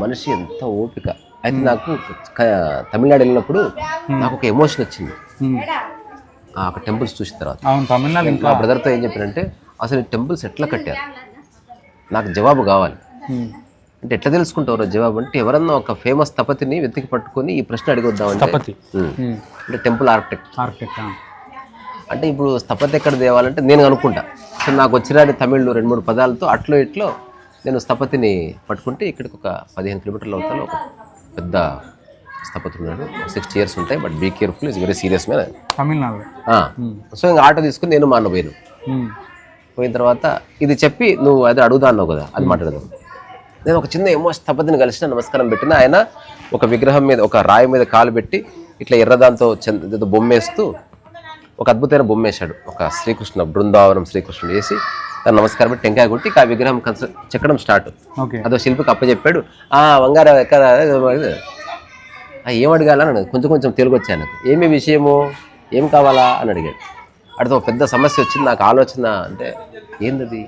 మనిషి ఎంత ఓపిక. అయితే నాకు తమిళనాడు వెళ్ళినప్పుడు నాకు ఒక ఎమోషన్ వచ్చింది ఆ టెంపుల్స్ చూసిన తర్వాత. మా బ్రదర్తో ఏం చెప్పారంటే అసలు ఈ టెంపుల్స్ ఎట్లా కట్టారు, నాకు జవాబు కావాలి అంటే ఎట్లా తెలుసుకుంటారు జవాబు అంటే ఎవరన్నా ఒక ఫేమస్ స్థపతిని వెతికి పట్టుకొని ఈ ప్రశ్న అడిగొద్దామంటే అంటే టెంపుల్ ఆర్కిటెక్ట్ అంటే ఇప్పుడు స్థపతి ఎక్కడ తేవాలంటే నేను అనుకుంటా. సో నాకు వచ్చిన తమిళ్లో 2-3 పదాలతో అట్లో ఇట్లో నేను స్థపతిని పట్టుకుంటే ఇక్కడికి ఒక 15 కిలోమీటర్ల అవతల ఒక పెద్ద స్థపతి ఉన్నాడు. 60 years ఉంటాయి, but be careful, is very serious man Tamil Nadu. So ఇంకా ఆటో తీసుకుని నేను మా అన్న పోయిన తర్వాత ఇది చెప్పి నువ్వు అదే అడుగుదా అన్నావు కదా, అది మాట్లాడదాం. నేను ఒక చిన్న స్థపతిని కలిసిన, నమస్కారం పెట్టిన. ఆయన ఒక విగ్రహం మీద ఒక రాయి మీద కాలు పెట్టి ఇట్లా ఎర్రదాంతో బొమ్మేస్తూ ఒక అద్భుతమైన బొమ్మ వేశాడు. ఒక శ్రీకృష్ణ బృందావనం శ్రీకృష్ణుడు వేసి తను నమస్కారం పెట్టి టెంకాయ కొట్టి ఆ విగ్రహం చెక్కడం స్టార్ట్. అదో శిల్పికి అప్పచెప్పాడు. వంగారా ఎక్కడ ఏం అడగాలని కొంచెం కొంచెం తెలుగు వచ్చాను. ఏమి విషయము, ఏం కావాలా అని అడిగాడు. అడితే ఒక పెద్ద సమస్య వచ్చింది నాకు. ఆలోచన అంటే ఏంటది,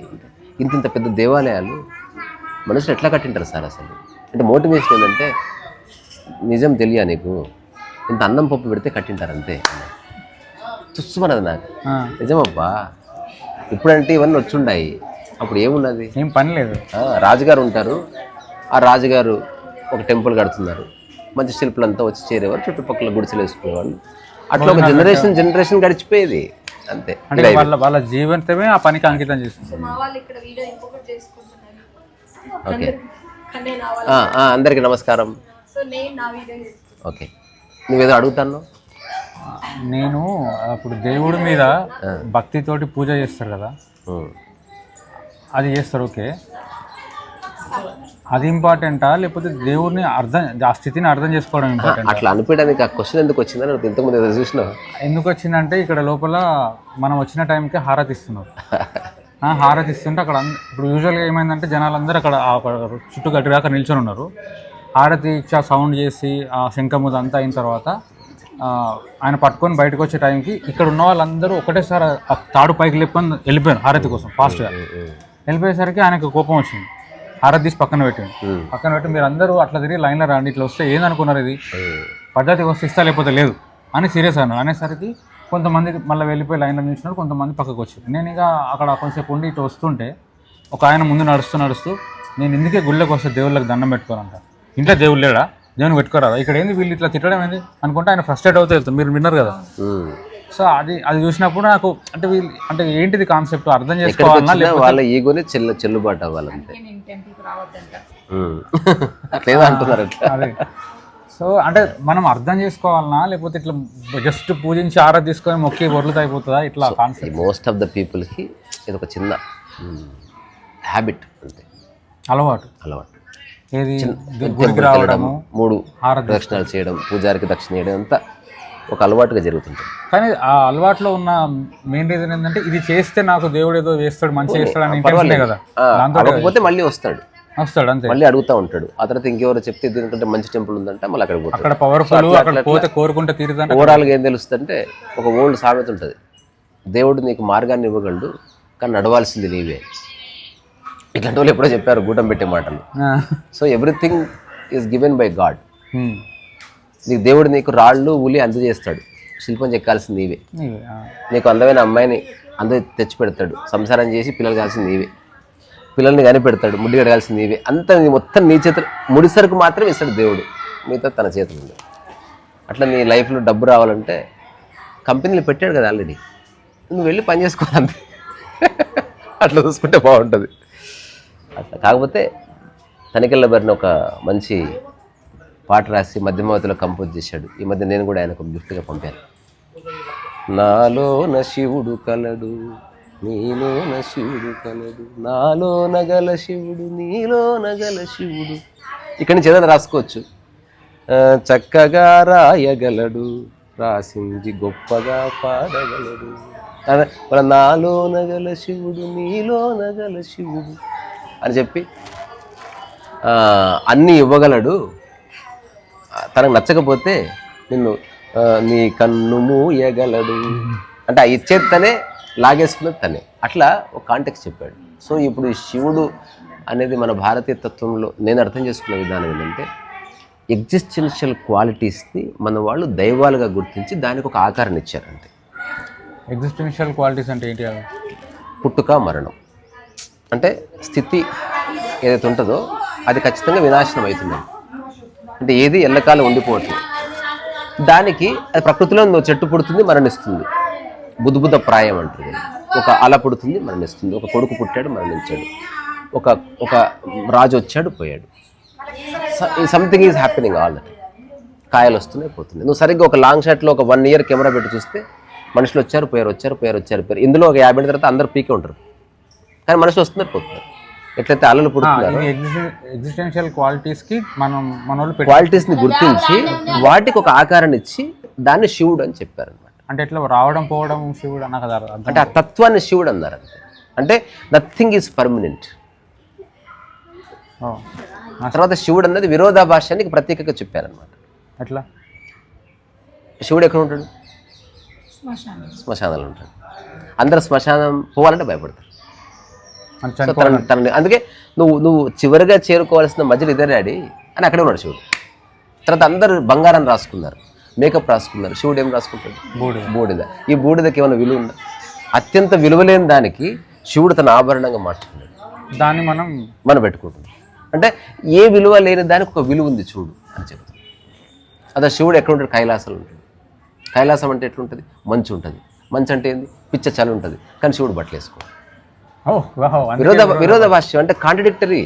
ఇంత పెద్ద దేవాలయాలు మనుషులు ఎట్లా కట్టింటారు సార్ అసలు అంటే మోటివేషన్ ఏంటంటే నిజం తెలియ నీకు, ఇంత అన్నం పప్పు పెడితే కట్టింటారు అంతే. చూస్తున్నది నాకు నిజమబ్బా. ఇప్పుడంటే ఇవన్నీ వచ్చుండాయి, అప్పుడు ఏమున్నది, ఏం పని లేదు. రాజుగారు ఉంటారు, ఆ రాజుగారు ఒక టెంపుల్ కడుతున్నారు, మంచి శిల్పులంతా వచ్చి చేరేవారు, చుట్టుపక్కల గుడిసెలు వేసుకునేవాళ్ళు. అట్లా ఒక జనరేషన్ గడిచిపోయేది అంతే. వాళ్ళ జీవితమే ఆ పనికి అంకితం చేస్తుంది. ఓకే, అందరికి నమస్కారం. ఓకే, నువ్వేదో అడుగుతాను. నేను అప్పుడు దేవుడి మీద భక్తితోటి పూజ చేస్తారు కదా, అది చేస్తారు. ఓకే, అది ఇంపార్టెంటా లేకపోతే దేవుడిని ఆ స్థితిని అర్థం చేసుకోవడం ఇంపార్టెంట్? అట్లా అనిపించడానికి ఆ క్వశ్చన్ ఎందుకు వచ్చిందని ఇంతకుముందు చూసినా. ఎందుకు వచ్చిందంటే ఇక్కడ లోపల మనం వచ్చిన టైంకి హారతి ఇస్తున్నారు. హారతి ఇస్తుంటే అక్కడ ఇప్పుడు యూజువల్గా ఏమైందంటే జనాలందరూ అక్కడ చుట్టూ గట్టిగా అక్కడ నిల్చొని ఉన్నారు. హారతి ఇచ్చా సౌండ్ చేసి ఆ శంఖముద అంతా అయిన తర్వాత ఆయన పట్టుకొని బయటకు వచ్చే టైంకి ఇక్కడ ఉన్న వాళ్ళందరూ ఒకటేసారి తాడు పైకి లేపుకొని వెళ్ళిపోయారు హారతి కోసం ఫాస్ట్గా. వెళ్ళిపోయేసరికి ఆయనకు కోపం వచ్చింది. హారతి తీసి పక్కన పెట్టి మీరు అందరూ అట్లా తిరిగి లైన్లో రండి, ఇట్లా వస్తే ఏందనుకున్నారు, ఇది పద్ధతికి వస్తే ఇస్తా లేకపోతే లేదు అని సీరియస్ అన్నారు. అనేసరికి కొంతమంది మళ్ళీ వెళ్ళిపోయి లైన్లో నిల్చున్నారు, కొంతమంది పక్కకు వచ్చారు. నేను ఇక అక్కడ కొంచెంసేపు ఉండి ఇటు వస్తుంటే ఒక ఆయన ముందు నడుస్తూ నేను ఇందుకే గుళ్ళకి వస్తే దేవుళ్ళకి దండం పెట్టుకోవాలంట. ఇంట్లో దేవుడు లేడా, దేవుని పెట్టుకోరాదా, ఇక్కడ ఏంది వీళ్ళు ఇట్లా తిట్టడం ఏంది అనుకుంటే ఆయన ఫ్రస్ట్రేట్ అవుతూ వెళ్తారు. మీరు విన్నారు కదా. సో అది చూసినప్పుడు నాకు అంటే వీళ్ళు అంటే ఏంటిది కాన్సెప్ట్ అర్థం చేసుకోవాలన్నా వాళ్ళ ఈగోని చెల్లుబాటు అవ్వాలంటే అదే. సో అంటే మనం అర్థం చేసుకోవాలన్నా లేకపోతే ఇట్లా జస్ట్ పూజించి ఆరాధన తీసుకొని మొక్కి బొర్లుతో అయిపోతుందా ఇట్లా కాన్సెప్ట్? మోస్ట్ ఆఫ్ ద పీపుల్కి ఇది ఒక చిన్న హ్యాబిట్ అంతే, అలవాటు. ఏది గుడికి రావడము, 3 ప్రదక్షిణాలు చేయడం, పూజారికి దక్షిణ చేయడం అంతా ఒక అలవాటుగా జరుగుతుంటుంది. కానీ ఆ అలవాటులో ఉన్న మెయిన్ రీజన్ ఏంటంటే ఇది చేస్తే నాకు దేవుడు ఏదో చేస్తాడు, మంచి చేస్తాడు అని ఇంటెన్షనే కదా. కాకపోతే మళ్ళీ వస్తాడు అంతే, మళ్ళీ అడుగుతూ ఉంటాడు. ఆ తర్వాత ఇంకెవరో చెప్తే దీనికంటే మంచి టెంపుల్ ఉందంటే మళ్ళీ అక్కడ పోతాడు. అక్కడ పవర్ఫుల్, అక్కడ పోతే కోరుకుంటే తీరుతాడు. ఓవరాల్గా ఏం తెలుస్తుందంటే ఒక ఓల్డ్ సామెత ఉంటుంది, దేవుడు నీకు మార్గాన్ని ఇవ్వగలడు కానీ నడవాల్సింది నీవే. ఇట్లాంటి వాళ్ళు ఎప్పుడో చెప్పారు గూటం పెట్టే మాటలు. So everything is given by God. నీకు దేవుడు నీకు రాళ్ళు ఉలి అందజేస్తాడు, శిల్పం చెక్కాల్సింది నీవే. నీకు అందమైన అమ్మాయిని తెచ్చి పెడతాడు, సంసారం చేసి పిల్లలు కాల్సింది నీవే, పిల్లల్ని కానీ పెడతాడు, ముడి కడగాల్సింది నీవే. అంతా మొత్తం నీ చేతులు, ముడిసరికి మాత్రం ఇస్తాడు దేవుడు, మిగతా తన చేతులు ఉంది. అట్లా నీ లైఫ్లో డబ్బు రావాలంటే కంపెనీలు పెట్టాడు కదా ఆల్రెడీ, నువ్వు వెళ్ళి పని చేసుకోవాలంతే. అట్లా చూసుకుంటే బాగుంటుంది. అట్లా కాకపోతే తనికెళ్ళ బరిన ఒక మంచి పాట రాసి మధ్యమవతిలో కంపోజ్ చేశాడు. ఈ మధ్య నేను కూడా ఆయనకు గిఫ్ట్గా పంపాను. నాలోన శివుడు కలడు, నీలోన శివుడు కలడు, నాలో నగల శివుడు, నీలో నగల శివుడు. ఇక్కడి నుంచి ఏదైనా రాసుకోవచ్చు. చక్కగా రాయగలడు, రాసింది గొప్పగా పాడగలడు, నాలో నగల శివుడు, నీలో నగల శివుడు అని చెప్పి అన్నీ ఇవ్వగలడు, తనకు నచ్చకపోతే నిన్ను నీ కన్ను మూయగలడు అంటే ఆ ఇచ్చేది తనే, లాగేసుకున్నది తనే. అట్లా ఒక కాంటెక్స్ట్ చెప్పాడు. సో ఇప్పుడు శివుడు అనేది మన భారతీయ తత్వంలో నేను అర్థం చేసుకున్న విధానం ఏంటంటే ఎగ్జిస్టెన్షియల్ క్వాలిటీస్ని మన వాళ్ళు దైవాలుగా గుర్తించి దానికి ఒక ఆకారాన్ని ఇచ్చారు అంతే. ఎగ్జిస్టెన్షియల్ క్వాలిటీస్ అంటే ఏంటి అవి? పుట్టుక మరణం అంటే స్థితి ఏదైతే ఉంటుందో అది ఖచ్చితంగా వినాశనం అవుతుంది. అంటే ఏది ఎల్లకాలం ఉండిపోవట్లేదు. దానికి అది ప్రకృతిలో నువ్వు చెట్టు పుడుతుంది మరణిస్తుంది, బుద్ధ ప్రాయం అంటుంది. ఒక అల పుడుతుంది మరణిస్తుంది, ఒక కొడుకు పుట్టాడు మరణించాడు, ఒక రాజు వచ్చాడు పోయాడు. Something is happening all that. కాయలు వస్తున్నాయి పోతున్నాయి. నువ్వు సరిగ్గా ఒక లాంగ్ షాట్లో ఒక 1 year కెమెరా పెట్టి చూస్తే మనుషులు వచ్చారు పోయారు. ఇందులో ఒక 50 తర్వాత అందరు పీకే ఉంటారు, కానీ మనుషులు వస్తున్నారు పోతున్నారు. ఎట్లయితే అలలు పుడుతున్నారు. ఎగ్జిస్టెన్షియల్ క్వాలిటీస్కి మన క్వాలిటీస్ని గుర్తించి వాటికి ఒక ఆకారాన్ని ఇచ్చి దాన్ని శివుడు అని చెప్పారు అనమాట. అంటే ఎట్లా రావడం పోవడం శివుడు అన్న కదా, అంటే ఆ తత్వాన్ని శివుడు అన్నారు. అంటే నథింగ్ ఈజ్ పర్మనెంట్. తర్వాత శివుడు అన్నది విరోధాభాషానికి ప్రతీకగా చెప్పారనమాట. ఎట్లా? శివుడు ఎక్కడ ఉంటాడు? శ్మశానాలు ఉంటాడు. అందరు శ్మశానం పోవాలంటే భయపడతారు. అందుకే నువ్వు చివరిగా చేరుకోవాల్సిన మధ్యలో ఇదే డాడీ అని అక్కడే ఉన్నాడు శివుడు. తర్వాత అందరు బంగారం రాసుకున్నారు, మేకప్ రాసుకున్నారు. శివుడు ఏం రాసుకుంటాడు? బూడిద. ఈ బూడిదకి ఏమైనా విలువ ఉందా? అత్యంత విలువలేని దానికి శివుడు తన ఆభరణంగా మార్చుకున్నాడు. దాన్ని మనం పెట్టుకుంటున్నాం. అంటే ఏ విలువ లేని దానికి ఒక విలువ ఉంది చూడు అని చెప్తాం. అదే శివుడు ఎక్కడ ఉంటాడు? కైలాసంలో ఉంటాడు. కైలాసం అంటే ఎట్లుంటుంది? మంచు ఉంటుంది. మంచు అంటే ఏంది? పిచ్చ చలి ఉంటుంది, కానీ శివుడు బట్టలు వేసుకో. విరోధాభాష్యం అంటే కాంట్రడిక్టరీ.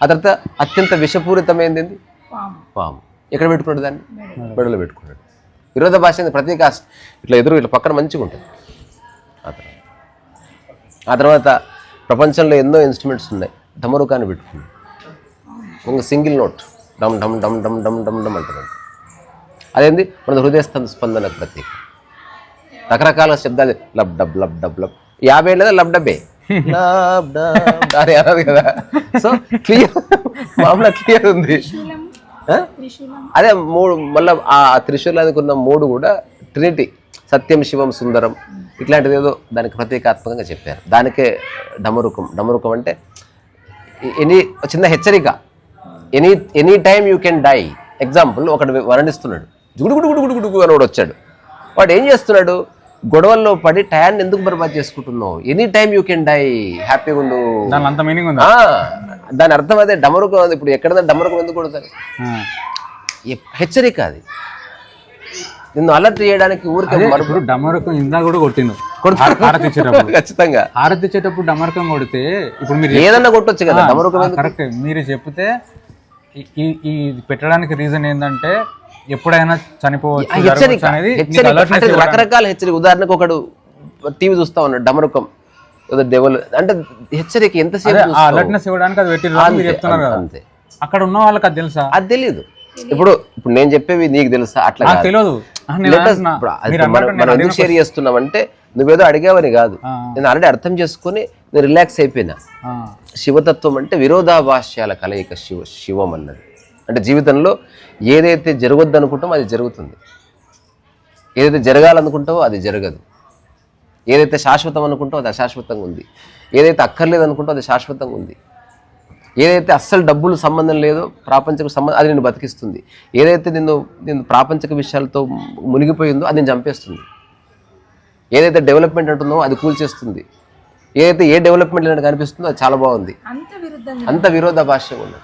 ఆ తర్వాత అత్యంత విషపూరితమైంది పాము. ఎక్కడ పెట్టుకున్నాడు? దాన్ని మెడలో పెట్టుకున్నాడు. విరోధాభాష్యం ప్రత్యేక ఇట్లా ఇట్లా పక్కన మంచిగా ఉంటుంది. ఆ తర్వాత ప్రపంచంలో ఎన్నో ఇన్స్ట్రుమెంట్స్ ఉన్నాయి. డమరుకాన్ని పెట్టుకున్నాడు. ఒక సింగిల్ నోట్ డమ్ డమ్ డమ్ డమ్ డమ్ డమ్ డమ్ అంటుంది. అదేంది? మన హృదయ స్పందనకు ప్రత్యేక. రకరకాల శబ్దాలు lub dub lub dub lub 50 ఏళ్ళ లబ్ డబ్బే లబ్ డబ్ అని అన్నది కదా. సో క్లియర్, మామూలుగా క్లియర్ ఉంది. అదే 3 మళ్ళీ ఆ త్రిశూలానికి ఉన్న 3 కూడా ట్రినిటీ, సత్యం శివం సుందరం ఇట్లాంటిది ఏదో దానికి ప్రతీకాత్మకంగా చెప్పారు. దానికే డమరుకం అంటే చిన్న హెచ్చరిక. Any time you can die. Example, ఒకడు వర్ణిస్తున్నాడు, గుడుగుడుగుడుగుడుగు అని వచ్చాడు. వాడు ఏం చేస్తున్నాడు? గొడవల్లో పడి టయాన్ని ఎందుకు బర్బాద్ చేసుకుంటున్నావు? Any time you can die, హ్యాపీగా ఉండు. దాని అర్థం అదే. డమరుకం ఇప్పుడు ఎక్కడ డమరుకం ఎందుకు కొడతారు? హెచ్చరిక. అది నిన్ను అలర్ట్ చేయడానికి ఊరికే. డమరుకం ఇందా కూడా కొట్టిండు ఖచ్చితంగా. హారతి ఇచ్చేటప్పుడు డమరుకం కొడితే ఇప్పుడు మీరు ఏదన్నా కొట్టొచ్చు కదా. డమరుకం కరెక్ట్. మీరు చెప్తే ఈ పెట్టడానికి రీజన్ ఏంటంటే ఎప్పుడైనా చనిపోవచ్చు అనేది రకరకాల హెచ్చరిక. ఉదాహరణకు ఒకడు టీవీ చూస్తా ఉన్నాడు, డమరుకం డెవల్ అంటే హెచ్చరిక. ఎంతసేపు అలర్ట్నెస్ ఇవ్వడానికి అది పెట్టి అంతే. అక్కడ ఉన్న వాళ్ళకి అది తెలుసా? అది తెలీదు. ఇప్పుడు నేను చెప్పేవి నీకు తెలుసా? అట్లా తెలియదు. మనం ఎందుకు షేర్ చేస్తున్నామంటే నువ్వేదో అడిగావని కాదు. నేను ఆల్రెడీ అర్థం చేసుకుని నేను రిలాక్స్ అయిపోయినా. శివతత్వం అంటే విరోధాభాష్యాల కలయిక. శివం అన్నది అంటే జీవితంలో ఏదైతే జరగొద్దు అనుకుంటామో అది జరుగుతుంది, ఏదైతే జరగాలనుకుంటావో అది జరగదు, ఏదైతే శాశ్వతం అనుకుంటావో అది అశాశ్వతంగా ఉంది, ఏదైతే అక్కర్లేదు అనుకుంటావో అది శాశ్వతంగా ఉంది, ఏదైతే అస్సలు డబ్బులు సంబంధం లేదో ప్రాపంచిక సంబంధం అది నిన్ను బతికిస్తుంది, ఏదైతే నిన్ను ప్రాపంచిక విషయాలతో మునిగిపోయిందో అది నేను చంపేస్తుంది, ఏదైతే డెవలప్మెంట్ అంటుందో అది కూల్చేస్తుంది, ఏదైతే ఏ డెవలప్మెంట్ అనేది కనిపిస్తుందో అది చాలా బాగుంది. అంత విరోధాభాష్యం ఉన్నది.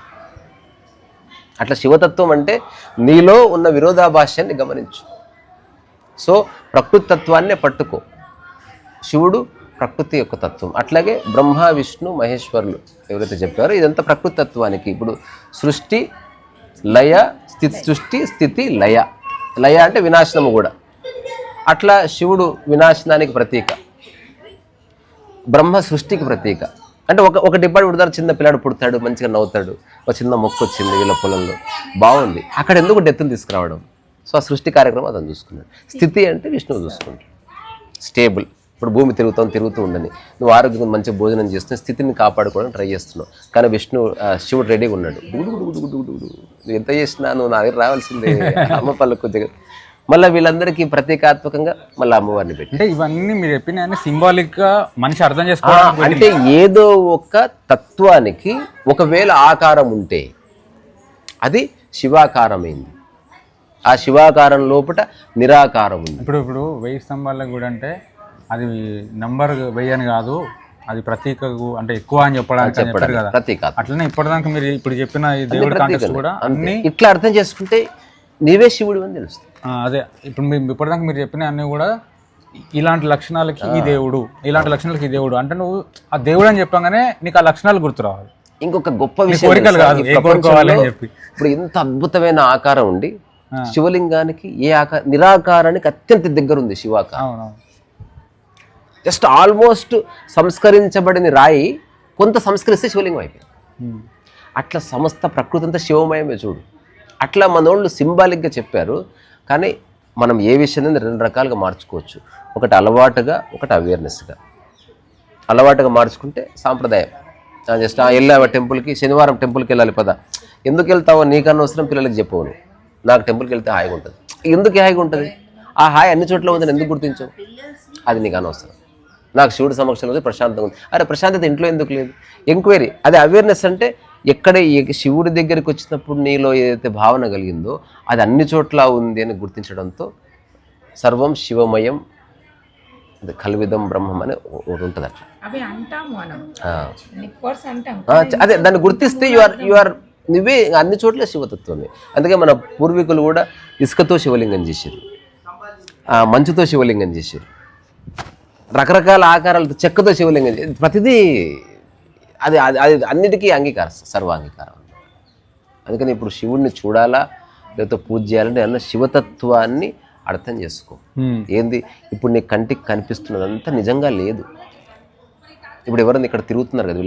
అట్లా శివతత్వం అంటే నీలో ఉన్న విరోధాభాష్యాన్ని గమనించు. సో ప్రకృతి తత్వాన్నే పట్టుకో. శివుడు ప్రకృతి యొక్క తత్వం. అట్లాగే బ్రహ్మ విష్ణు మహేశ్వరులు ఎవరైతే చెప్పారో ఇదంతా ప్రకృతి తత్వానికి. ఇప్పుడు సృష్టి లయ స్థితి, సృష్టి స్థితి లయ. లయ అంటే వినాశనము కూడా. అట్లా శివుడు వినాశనానికి ప్రతీక, బ్రహ్మ సృష్టికి ప్రతీక. అంటే ఒక డిబ్బాడు పుడతారు, చిన్న పిల్లాడు పుడతాడు, మంచిగా నవ్వుతాడు, ఒక చిన్న మొక్క వచ్చింది వీళ్ళ పొలంలో, బాగుంది. అక్కడ ఎందుకు డెత్ని తీసుకురావడం? సో ఆ సృష్టి కార్యక్రమం అతను చూసుకున్నాడు. స్థితి అంటే విష్ణువు చూసుకుంటాడు, స్టేబుల్. ఇప్పుడు భూమి తిరుగుతూ ఉండని, నువ్వు ఆరోగ్యంగా మంచిగా భోజనం చేస్తున్న స్థితిని కాపాడుకోవడానికి ట్రై చేస్తున్నావు. కానీ శివుడు రెడీగా ఉన్నాడు. నువ్వు ఎంత చేసినా నువ్వు నా దగ్గర రావాల్సిందే, అమ్మ పళ్ళకు కొద్దిగా మళ్ళీ వీళ్ళందరికీ ప్రతీకాత్మకంగా మళ్ళీ అమ్మవారిని పెట్టి, అంటే ఇవన్నీ మీరు చెప్పిన సింబాలిక్ గా మనిషి అర్థం చేసుకోవడానికి అంటే ఏదో ఒక తత్వానికి ఒకవేళ ఆకారం ఉంటే అది శివాకారమైంది, ఆ శివాకారం లోపల నిరాకారం ఉంది. ఇప్పుడు 1000 స్తంభాల గుడి అంటే అది నంబర్ 1000 అని కాదు, అది ప్రతీకకు అంటే ఎక్కువ అని చెప్పడానికి చెప్పారు కదా, ప్రతీక. అట్లనే ఇప్పటిదాకా మీరు ఇప్పుడు చెప్పిన ఈ దేవుడి కాంటెక్స్ట్ కూడా అన్ని ఇట్లా అర్థం చేసుకుంటే నీవే శివుడు అని తెలుస్తుంది. అదే ఇప్పుడు ఇప్పటిదాకా మీరు చెప్పిన అన్ని కూడా ఇలాంటి లక్షణాలకి ఈ దేవుడు, ఇలాంటి లక్షణాలకి ఈ దేవుడు అంటే నువ్వు ఆ దేవుడు అని చెప్పగానే నీకు ఆ లక్షణాలు గుర్తు రావాలి. ఇంకొక గొప్ప విషయం, కోరికలు కాదు చెప్పి ఇప్పుడు ఇంత అద్భుతమైన ఆకారం ఉండి శివలింగానికి ఏ ఆకారం, నిరాకారానికి అత్యంత దగ్గర ఉంది శివాకారం. జస్ట్ ఆల్మోస్ట్ సంస్కరించబడిన రాయి కొంత సంస్కరిస్తే శివలింగం అయిపోయింది. అట్లా సమస్త ప్రకృతి అంతా శివమయమే చూడు. అట్లా మనోళ్ళు సింబాలిక్గా చెప్పారు. కానీ మనం ఏ విషయాన్ని 2 రకాలుగా మార్చుకోవచ్చు. ఒకటి అలవాటుగా, ఒకటి అవేర్నెస్గా. అలవాటుగా మార్చుకుంటే సాంప్రదాయం, జస్ట్ వెళ్ళావా టెంపుల్కి, శనివారం టెంపుల్కి వెళ్ళాలి పదా, ఎందుకు వెళ్తావో నీకన్నా అవసరం పిల్లలకి చెప్పవు. నాకు టెంపుల్కి వెళ్తే హాయిగా ఉంటుంది, ఎందుకు హాయిగా ఉంటుంది? ఆ హాయి అన్ని చోట్ల ఉందని ఎందుకు గుర్తించవు? అది నీకు అనవసరం. నాకు శివుడి సమక్షంలో ఉంది, ప్రశాంతంగా ఉంది. అరే ప్రశాంతత ఇంట్లో ఎందుకు లేదు? ఎంక్వైరీ. అదే అవేర్నెస్ అంటే ఎక్కడ శివుడి దగ్గరికి వచ్చినప్పుడు నీలో ఏదైతే భావన కలిగిందో అది అన్ని చోట్ల ఉంది అని గుర్తించడంతో సర్వం శివమయం, కల్విదం బ్రహ్మం అని ఒకటి ఉంటుంది. అట్లా అదే దాన్ని గుర్తిస్తే యు ఆర్ నువ్వే అన్ని చోట్ల శివతత్వమే. అందుకే మన పూర్వీకులు కూడా ఇసుకతో శివలింగం చేశారు, మంచుతో శివలింగం చేశారు, రకరకాల ఆకారాలతో చెక్కతో శివలింగం చేశారు. ప్రతిదీ అది అది అన్నిటికీ అంగీకారం, సర్వాంగీకారం. అందుకని ఇప్పుడు శివుడిని చూడాలా లేకపోతే పూజ చేయాలంటే అన్న శివతత్వాన్ని అర్థం చేసుకో. ఏంది ఇప్పుడు నీ కంటికి కనిపిస్తున్నదంతా నిజంగా లేదు. ఇప్పుడు ఎవరైనా ఇక్కడ తిరుగుతున్నారు కదా,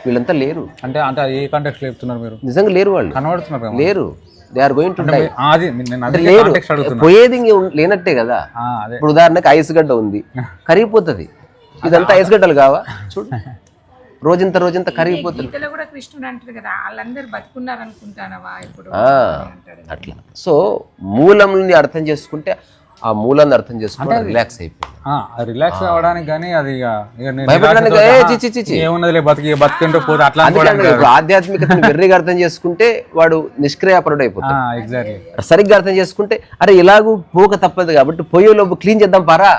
వీళ్ళంతా లేరు. అంటే అంటే ఏ కాంటాక్ట్ చెప్తున్నారు మీరు? నిజంగా లేరు, వాళ్ళు కనబడుతున్నారు, లేరు. They are going to die. లేరు, పోయేది లేనట్టే కదా. ఇప్పుడు ఉదాహరణకి ఐస్ గడ్డ ఉంది, కరిగిపోతుంది. ఇదంతా ఐస్ గడ్డలు కావా? చూడు, రోజంత కరిగిపోతుంది. అట్లా. సో మూలంని అర్థం చేసుకుంటే, ఆ మూలాన్ని అర్థం చేసుకుంటే రిలాక్స్ అయిపోయింది. రిలాక్స్ అవ్వడానికి కానీ అది బతికింటూ పోతే అట్లా. ఆధ్యాత్మికతను వెర్రిగా అర్థం చేసుకుంటే వాడు నిష్క్రియాపరుడు అయిపోతాడు. సరిగ్గా అర్థం చేసుకుంటే అరే ఇలాగూ పోక తప్పదు కాబట్టి పొయ్యేలోపు క్లీన్ చేద్దాం పారా,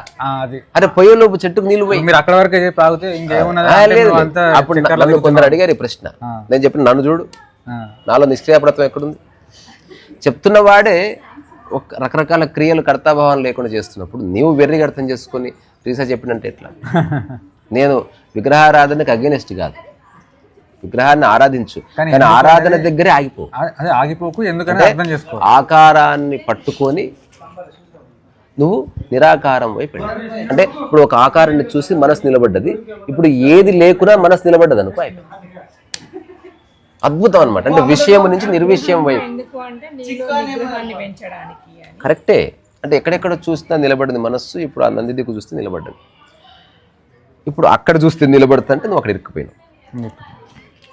అరే పొయ్యేలోపు చెట్టుకు నీళ్ళు పోయి మీరు అక్కడ వరకే అప్పుడు నన్ను కొందరు అడిగారు ఈ ప్రశ్న. నేను చెప్పిన నన్ను చూడు, నాలో నిష్క్రియాపరత్వం ఎక్కడుంది? చెప్తున్న వాడే ఒక రకరకాల క్రియలు కర్తాభావం లేకుండా చేస్తున్నప్పుడు నీవు వెర్రిగా అర్థం చేసుకొని రీసెర్చ్ చెప్పినంటే ఎట్లా? నేను విగ్రహారాధనకు అగెనిస్ట్ కాదు, విగ్రహాన్ని ఆరాధించు, కానీ ఆరాధన దగ్గరే ఆగిపోకు. ఎందుకంటే అర్థం చేసుకో, ఆకారాన్ని పట్టుకొని నువ్వు నిరాకారం వైపు వెళ్ళాలి. అంటే ఇప్పుడు ఒక ఆకారాన్ని చూసి మనసు నిలబడ్డది, ఇప్పుడు ఏది లేకున్నా మనసు నిలబడ్డది అనుకో, అద్భుతం అనమాట. అంటే విషయం నుంచి నిర్విషయం వైపు. కరెక్టే. అంటే ఎక్కడెక్కడ చూసినా నిలబడింది మనస్సు, ఇప్పుడు ఆ నంది దిక్కు చూస్తే నిలబడ్డది. ఇప్పుడు అక్కడ చూస్తే నిలబడుతుంటే నువ్వు అక్కడ ఇరుక్కుపోయినావు.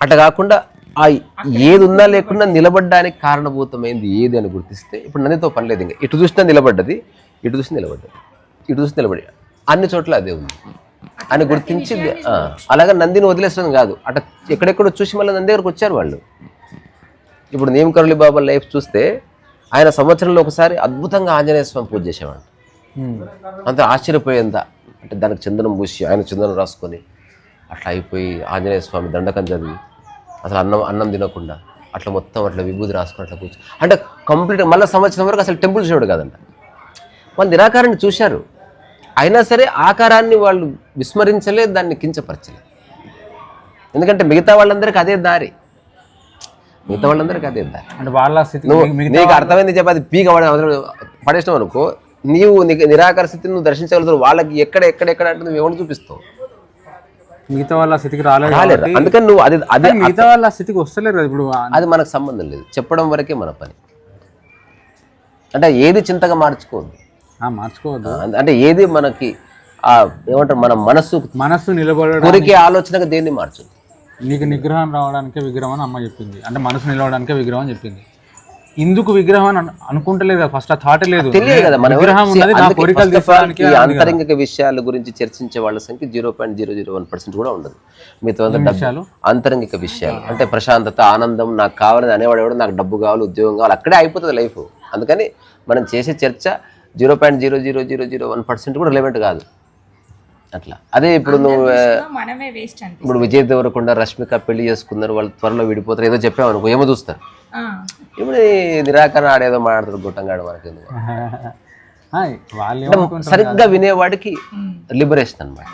అట్లా కాకుండా ఆ ఏది ఉన్నా లేకుండా నిలబడ్డానికి కారణభూతమైంది ఏది అని గుర్తిస్తే ఇప్పుడు నందితో పని లేదు. ఇంకా ఇటు చూసినా నిలబడ్డది, ఇటు చూసి నిలబడ్డది, ఇటు చూసి నిలబడి అన్ని చోట్ల అదే ఉంది అని గుర్తించి, అలాగే నందిని వదిలేసడం కాదు, అట్లా ఎక్కడెక్కడో చూసి మళ్ళీ నంది దగ్గరకు వచ్చారు వాళ్ళు. ఇప్పుడు నేమకరులి బాబా లైఫ్ చూస్తే ఆయన సంవత్సరంలో ఒకసారి అద్భుతంగా ఆంజనేయ స్వామి పూజ చేసేవాడు. అంత ఆశ్చర్యపోయేంత, అంటే దానికి చందనం పూసి ఆయన చందనం రాసుకొని అట్లా అయిపోయి ఆంజనేయ స్వామి దండకం చదివి అసలు అన్నం తినకుండా అట్లా మొత్తం అట్లా విభూతి రాసుకొని అట్లా కూర్చో, అంటే కంప్లీట్ మళ్ళీ సంవత్సరం వరకు అసలు టెంపుల్ చూడు కదంట. వాళ్ళు నిరాకారాన్ని చూశారు, అయినా సరే ఆకారాన్ని వాళ్ళు విస్మరించలేదు, దాన్ని కించపరచలేదు. ఎందుకంటే మిగతా వాళ్ళందరికీ అదే దారి, అంటే వాళ్ళ స్థితి నీకు అర్థమైంది చెప్పి అది పీక పడేసినావు అనుకో, నీకు నిరాకార స్థితిని నువ్వు దర్శించగలుగుతావు. వాళ్ళకి ఎక్కడ అంటే నువ్వు ఎవరిని చూపిస్తావు? మిగతా వాళ్ళ స్థితికి రాలేదు. అందుకని నువ్వు అదే మిగతా వాళ్ళ స్థితికి వస్తలేరు కదా. ఇప్పుడు అది మనకు సంబంధం లేదు, చెప్పడం వరకే మన పని. అంటే ఏది చింతగా మార్చుకోవద్దు. అంటే ఏది మనకి ఏమంటారు, మన మనస్సు నిలబడే ఆలోచనగా దేన్ని మార్చదు. నీకు నిగ్రహం రావడానికే విగ్రహం అని అమ్మ చెప్పింది, అంటే మనసు నిలవడానికే విగ్రహం అని చెప్పింది. ఇందుకు విగ్రహం అని అనుకుంటలేదు కదా, ఫస్ట్ ఆ థాట్ లేదు, తెలియదు కదా మన విగ్రహం ఉన్నది నా కోరికలు తీర్చడానికి. ఈ ఆంతరంగిక విషయాల గురించి చర్చించే వాళ్ళ సంఖ్య 0.001% కూడా ఉండదు. మిగతా ఆంతరంగిక విషయాలు అంటే ప్రశాంతత, ఆనందం, నాకు కావాలని అనేవాడు, నాకు డబ్బు కావాలి, ఉద్యోగం కావాలి, అక్కడే అయిపోతుంది లైఫ్. అందుకని మనం చేసే చర్చ 0.00001% కూడా రిలవెంట్ కాదు. అట్లా అదే ఇప్పుడు నువ్వు ఇప్పుడు విజయ్ దేవరకొండ, రష్మిక పెళ్లి చేసుకున్నారు, వాళ్ళు త్వరలో విడిపోతారు, ఏదో చెప్పామనుకో ఏమో చూస్తారు. ఇప్పుడు నిరాకరణ ఆడేదో మాట్లాడతారు గుట్టంగాడు మనకి. సరిగ్గా వినేవాడికి లిబరేషన్ అనమాట.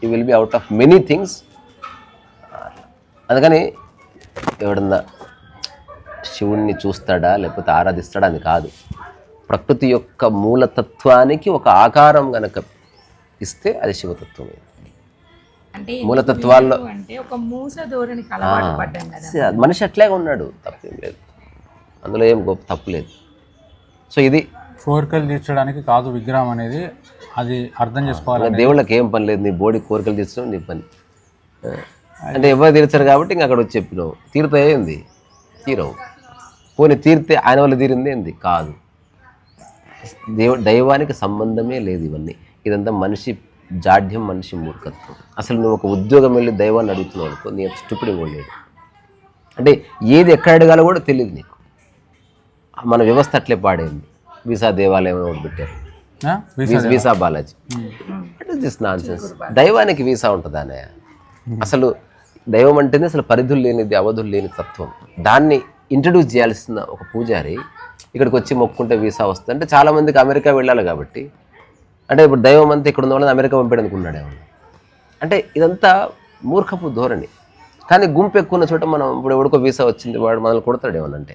You will be out of many things. అందుకని ఎవడన్నా శివుణ్ణి చూస్తాడా లేకపోతే ఆరాధిస్తాడా అని కాదు, ప్రకృతి యొక్క మూలతత్వానికి ఒక ఆకారం గనక ఇస్తే అది శివతత్వం. మూలతత్వాల్లో మనిషి అట్లాగే ఉన్నాడు, తప్పేం లేదు, అందులో ఏం గొప్ప తప్పు లేదు. సో ఇది కోరికలు తీర్చడానికి కాదు విగ్రహం అనేది, అది అర్థం చేసుకోవాలి. దేవుళ్ళకి ఏం పని లేదు, నీ బోడీ కోరికలు తీర్చడం నీ పని. అంటే ఎవరు తీర్చారు కాబట్టి ఇంక అక్కడ వచ్చి చెప్పినావు, తీరుతాయింది తీరవు. పోనీ తీరితే ఆయన వల్ల తీరింది ఏంది కాదు. దైవానికి సంబంధమే లేదు ఇవన్నీ. ఇదంతా మనిషి జాడ్యం, మనిషి మూర్ఖత్వం. అసలు నువ్వు ఒక ఉద్యోగం వెళ్ళి దైవాన్ని అడుగుతున్నావు అనుకో, నీ స్టూపిడ్ కూడా లేడు. అంటే ఏది ఎక్కడ అడగాలో కూడా తెలియదు నీకు. మన వ్యవస్థ అట్లే పాడైంది. వీసా దేవాలయం ఒకటి పెట్టారు, visa Balaji. What is this nonsense? దైవానికి వీసా ఉంటుందా అన్నయ్య? అసలు దైవం అంటేనే అసలు పరిధులు లేనిది, అవధులు లేని తత్వం. దాన్ని ఇంట్రడ్యూస్ చేయాల్సిన ఒక పూజారి ఇక్కడికి వచ్చి మొక్కుంటే వీసా వస్తుంది అంటే చాలామందికి అమెరికా వెళ్ళాలి కాబట్టి, అంటే ఇప్పుడు దైవం అంతా ఇక్కడ ఉన్న వాళ్ళని అమెరికా పంపేయడానికి ఉన్నాడు ఏమన్నా. అంటే ఇదంతా మూర్ఖపు ధోరణి. కానీ గుంపు ఎక్కువ ఉన్న చోట మనం ఇప్పుడు ఎవడికో వీసా వచ్చింది వాడు మనల్ని కొడతాడు ఏమనంటే,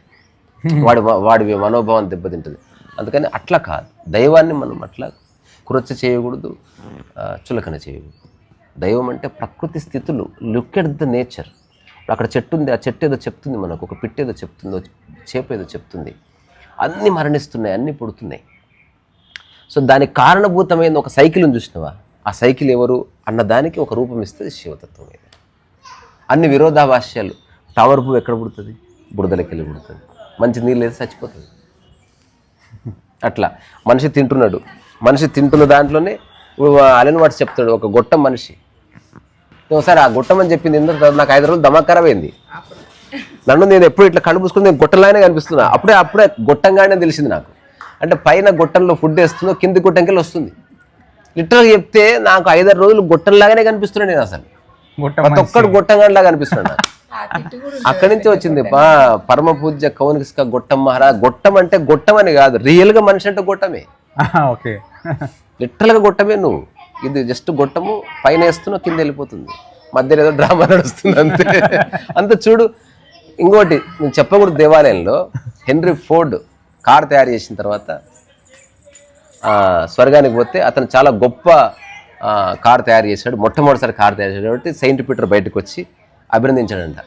వాడి మనోభావం దెబ్బతింటుంది. అందుకని అట్లా కాదు, దైవాన్ని మనం అట్లా కురచ్చ చేయకూడదు, చులకన చేయకూడదు. దైవం అంటే ప్రకృతి స్థితులు. Look at the nature. అక్కడ చెట్టు ఉంది, ఆ చెట్టు ఏదో చెప్తుంది మనకు, ఒక పిట్ట ఏదో చెప్తుందో, చేప ఏదో చెప్తుంది. అన్నీ మరణిస్తున్నాయి, అన్నీ పుడుతున్నాయి. సో దానికి కారణభూతమైన ఒక సైకిల్ని చూసినవా, ఆ సైకిల్ ఎవరు అన్న దానికి ఒక రూపం ఇస్తుంది శివతత్వం. అన్ని విరోధాభాష్యాలు. తామర పువ్వు ఎక్కడ పుడుతుంది? బురదలకి వెళ్ళి పుడుతుంది. మంచి నీళ్ళు వేసి చచ్చిపోతుంది. అట్లా మనిషి తింటున్నాడు, మనిషి తింటున్న దాంట్లోనే అలెన్ వాట్స్ చెప్తాడు, ఒక గొట్టం మనిషి. ఒకసారి ఆ గొట్టం అని చెప్పింది ఎందుకు నాకు 5 రోజులు దమాకరం అయింది. నన్ను నేను ఎప్పుడు ఇట్లా కళ్ళు పూసుకుని నేను గొట్టంలాగానే కనిపిస్తున్నా. అప్పుడే గొట్టంగానే తెలిసింది నాకు. అంటే పైన గొట్టంలో ఫుడ్ వేస్తుందో కింది గొట్టంకెళ్ళి వస్తుంది. లిటరల్గా చెప్తే నాకు 5-6 రోజులు గొట్టంలాగానే కనిపిస్తున్నాను నేను. అసలు ప్రతి ఒక్కడు గొట్టంగాడిలా కనిపిస్తున్నాను. అక్కడి నుంచి వచ్చింది పరమ పూజ్య కౌనిక గొట్టం మహారాజ్. గొట్టం అంటే గొట్టం అని కాదు, రియల్గా మనిషి అంటే గొట్టమే. లిటరల్గా గొట్టమే నువ్వు. ఇది జస్ట్ గొట్టము, పైన వేస్తున్నావు కింద వెళ్ళిపోతుంది, మధ్యలో ఏదో డ్రామా నడుస్తుంది అంతే. అంత చూడు. ఇంకోటి నేను చెప్పకూడదు, దేవాలయంలో హెన్రీ ఫోర్డ్ కార్ తయారు చేసిన తర్వాత స్వర్గానికి పోతే అతను చాలా గొప్ప కార్ తయారు చేశాడు, మొట్టమొదటిసారి కార్ తయారు చేశాడు కాబట్టి సెయింట్ పీటర్ బయటకు వచ్చి అభినందించాడంట.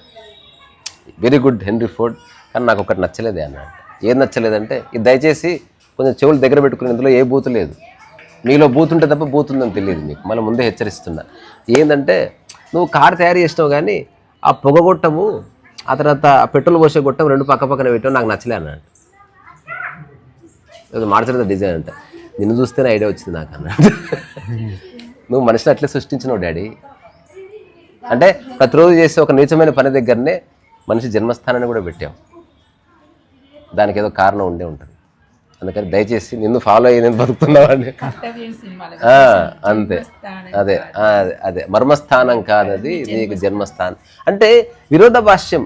వెరీ గుడ్ హెన్రీ ఫోర్డ్, కానీ నాకు ఒకటి నచ్చలేదే అన్నాడు. ఏది నచ్చలేదంటే, ఇది దయచేసి కొంచెం చెవులు దగ్గర పెట్టుకుని, ఇందులో ఏ బూతు లేదు, మీలో బూత్ ఉంటే తప్ప బూత్ ఉందని తెలియదు మీకు, మళ్ళీ ముందే హెచ్చరిస్తున్నా. ఏంటంటే నువ్వు కారు తయారు చేసినావు కానీ ఆ పొగగొట్టము, ఆ తర్వాత ఆ పెట్రోల్ పోసే గొట్టం 2 పక్కన పెట్టావు, నాకు నచ్చలే అన్నాడు. మార్చలేదు డిజైన్ అంటే, నిన్ను చూస్తేనే ఐడియా వచ్చింది నాకు అన్నాడు. నువ్వు మనిషిని అట్లే సృష్టించినావు డాడీ. అంటే ప్రతిరోజు చేసే ఒక నీచమైన పని దగ్గరనే మనిషి జన్మస్థానాన్ని కూడా పెట్టావు. దానికి ఏదో కారణం ఉండే ఉంటుంది. అందుకని దయచేసి నిన్ను ఫాలో అయ్యి నేను బతుకుతున్నావాడిని అంతే. అదే మర్మస్థానం కాదు, అది నీకు జన్మస్థానం. అంటే విరోధాభాష్యం.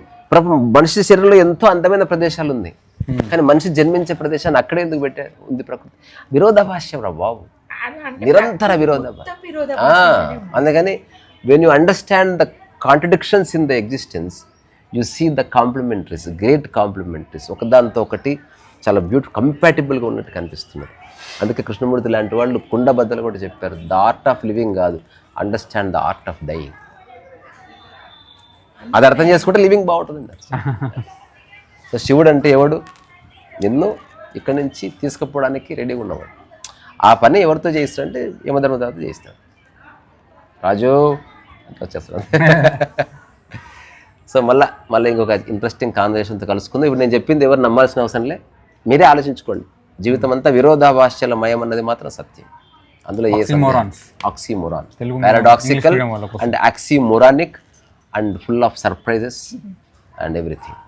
మనిషి శరీరంలో ఎంతో అందమైన ప్రదేశాలు ఉన్నాయి, కానీ మనిషి జన్మించే ప్రదేశాన్ని అక్కడే ఎందుకు పెట్టారు? ఉంది ప్రకృతి. విరోధాభాష్యం రా బాబు, నిరంతర విరోధాభాష్యం. అందుకని when you understand the contradictions in the existence, you see the complementaries, great complementaries. ఒకదానితో ఒకటి చాలా కంపాటిబుల్గా ఉన్నట్టు కనిపిస్తున్నారు. అందుకే కృష్ణమూర్తి లాంటి వాళ్ళు కుండబద్దలు కూడా చెప్పారు, ద ఆర్ట్ ఆఫ్ లివింగ్ కాదు, understand the art of dyeing. అది అర్థం చేసుకుంటే లివింగ్ బాగుంటుందండి. సో శివుడు అంటే ఎవడు? నిన్ను ఇక్కడి నుంచి తీసుకుపోవడానికి రెడీగా ఉన్నవాడు. ఆ పని ఎవరితో చేయిస్తాడంటే యమధర్మరాజుతో చేయిస్తాడు. రాజు అంటే వచ్చేస్తాడు. సో మళ్ళీ ఇంకొక ఇంట్రెస్టింగ్ కాన్వర్సేషన్తో కలుసుకుందాం. ఇప్పుడు నేను చెప్పింది ఎవరు నమ్మాల్సిన అవసరం లే, మీరే ఆలోచించుకోండి. జీవితం అంతా విరోధాభాష్యాల మయం అన్నది మాత్రం సత్యం. అందులో ఏ oxymoron, paradoxical and oxymoronic and full of surprises and everything.